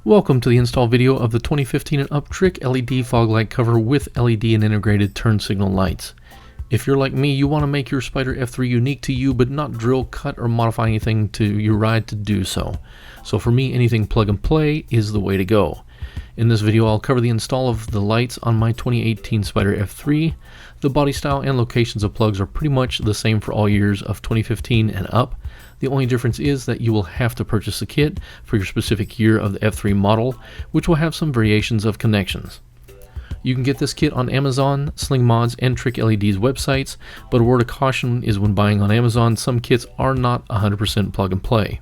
Welcome to the install video of the 2015 and up TricLED fog light cover with LED and integrated turn signal lights. If you're like me, you want to make your Spyder F3 unique to you but not drill, cut, or modify anything to your ride to do so. So for me, anything plug and play is the way to go. In this video, I'll cover the install of the lights on my 2018 Spyder F3. The body style and locations of plugs are pretty much the same for all years of 2015 and up. The only difference is that you will have to purchase a kit for your specific year of the F3 model, which will have some variations of connections. You can get this kit on Amazon, Sling Mods, and TricLED's websites, but a word of caution is when buying on Amazon, some kits are not 100% plug and play.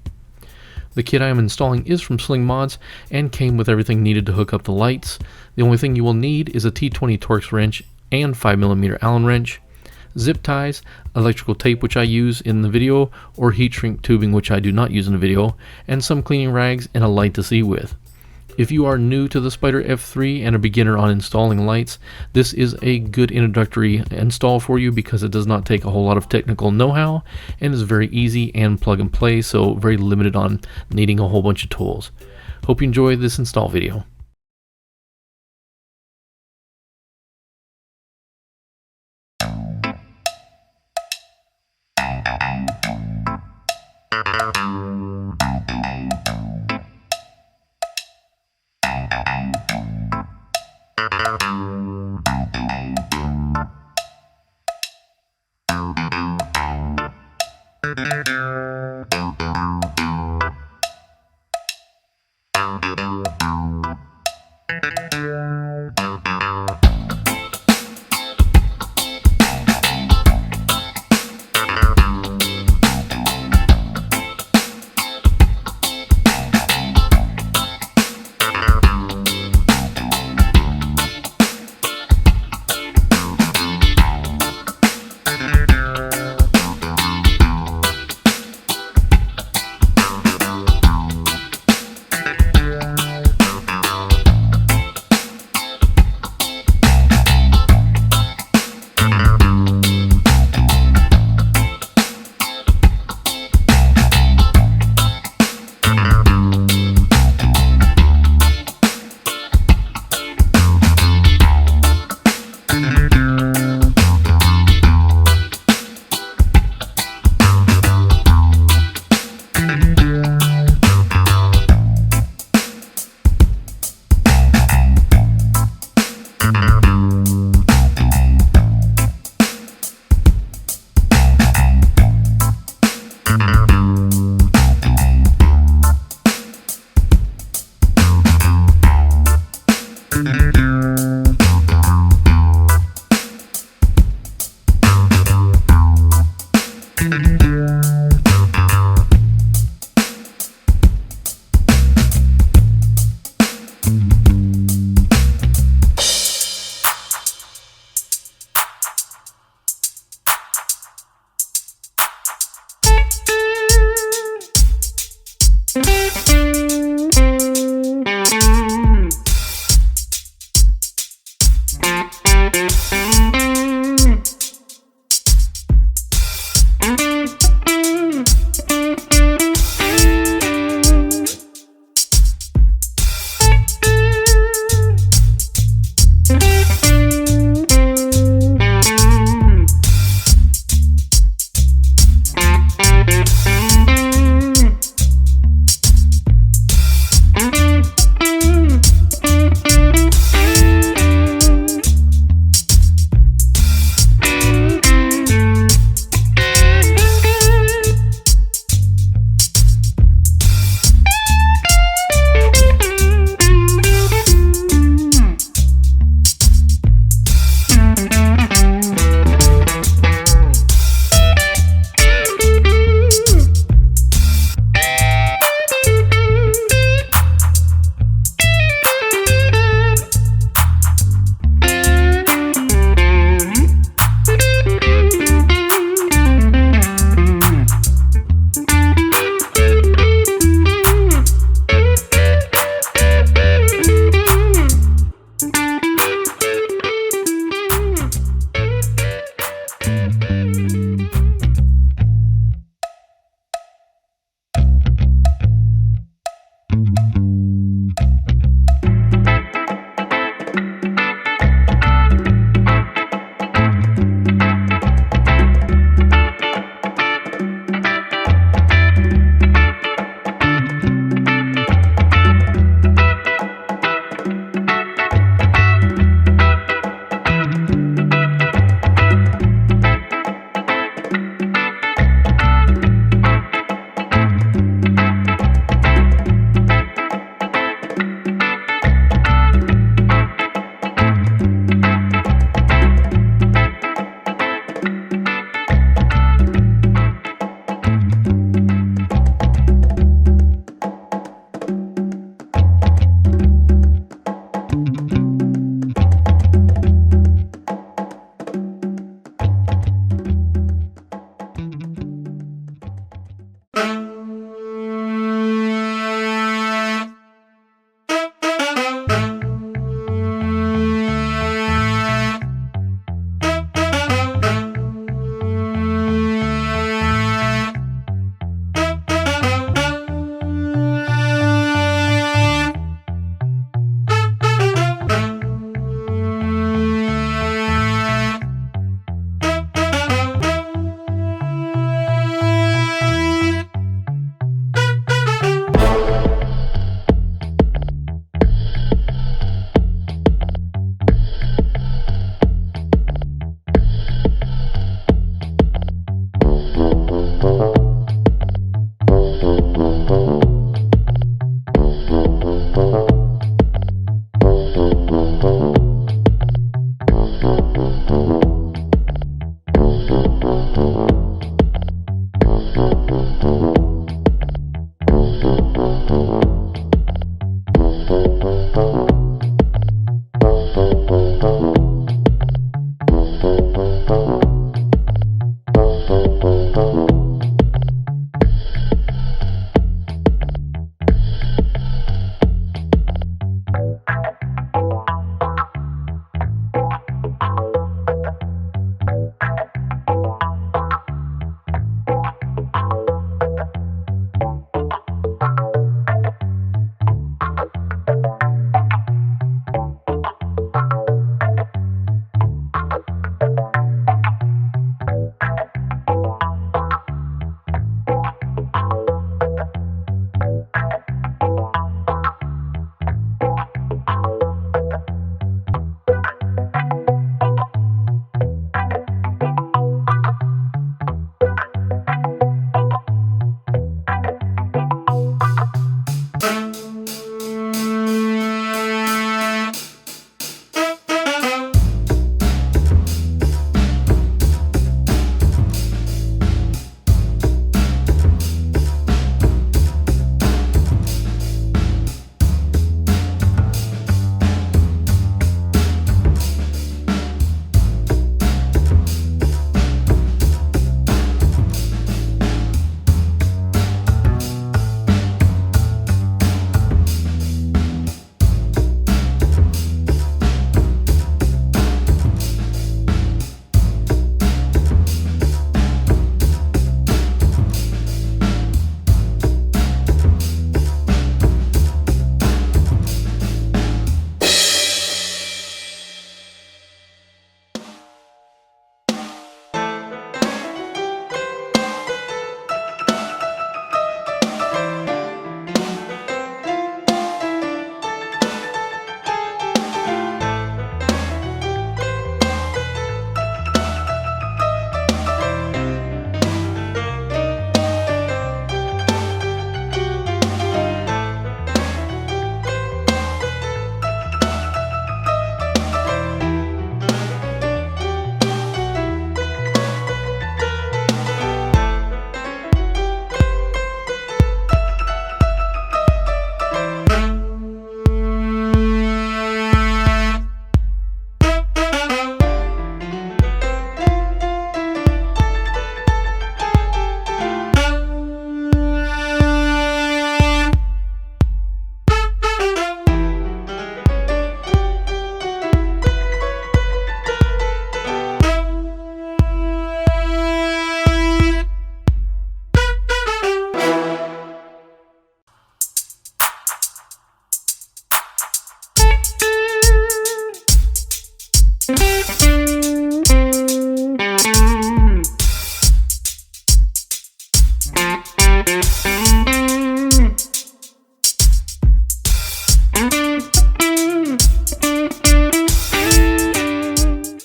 The kit I am installing is from Sling Mods and came with everything needed to hook up the lights. The only thing you will need is a T20 Torx wrench and 5mm Allen wrench, zip ties, electrical tape which I use in the video, or heat shrink tubing which I do not use in the video, and some cleaning rags and a light to see with. If you are new to the Spyder F3 and a beginner on installing lights, this is a good introductory install for you because it does not take a whole lot of technical know-how and is very easy and plug and play, so very limited on needing a whole bunch of tools. Hope you enjoy this install video.